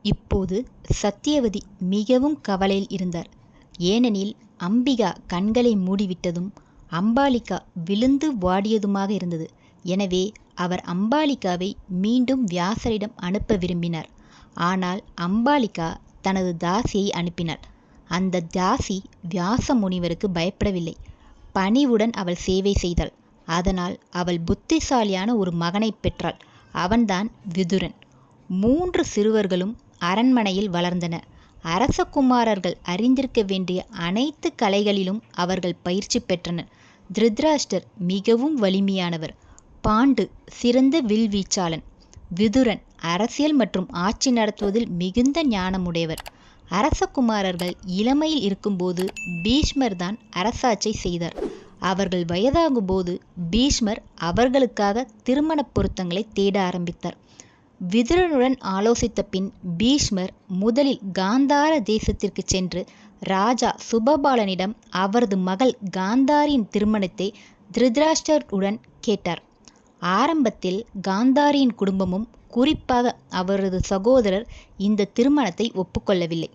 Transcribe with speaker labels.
Speaker 1: இப்போது சத்தியவதி மிகவும் கவலையில் இருந்தார். ஏனெனில் அம்பிகா கண்களை மூடிவிட்டதும் அம்பாலிகா விழுந்து வாடியதுமாக இருந்தது. எனவே அவர் அம்பாலிகாவை மீண்டும் வியாசரிடம் அனுப்ப விரும்பினார். ஆனால் அம்பாலிகா தனது தாசியை அனுப்பினாள். அந்த தாசி வியாச முனிவருக்கு பயப்படவில்லை. பணிவுடன் அவள் சேவை செய்தாள். அதனால் அவள் புத்திசாலியான ஒரு மகனை பெற்றாள். அவன்தான் விதுரன். 3 சிறுவர்களும் அரண்மனையில் வளர்ந்தனர். அரசகுமாரர்கள் அறிந்திருக்க வேண்டிய அனைத்து கலைகளிலும் அவர்கள் பயிற்சி பெற்றனர். திருதராஷ்டிரர் மிகவும் வலிமையானவர். பாண்டு சிறந்த வில்வீச்சாளன். விதுரன் அரசியல் மற்றும் ஆட்சி நடத்துவதில் மிகுந்த ஞானமுடையவர். அரசகுமாரர்கள் இளமையில் இருக்கும்போது பீஷ்மர் தான் அரசாட்சி செய்தார். அவர்கள் வயதாகும்போது பீஷ்மர் அவர்களுக்காக திருமண பொருத்தங்களை தேட ஆரம்பித்தார். விதுரனுடன் ஆலோசித்த பின் பீஷ்மர் முதலில் காந்தார தேசத்திற்கு சென்று ராஜா சுபபாலனிடம் அவரது மகள் காந்தாரியின் திருமணத்தை திருதராஷ்டிரருடன் கேட்டார். ஆரம்பத்தில் காந்தாரியின் குடும்பமும் குறிப்பாக அவரது சகோதரர் இந்த திருமணத்தை ஒப்புக்கொள்ளவில்லை.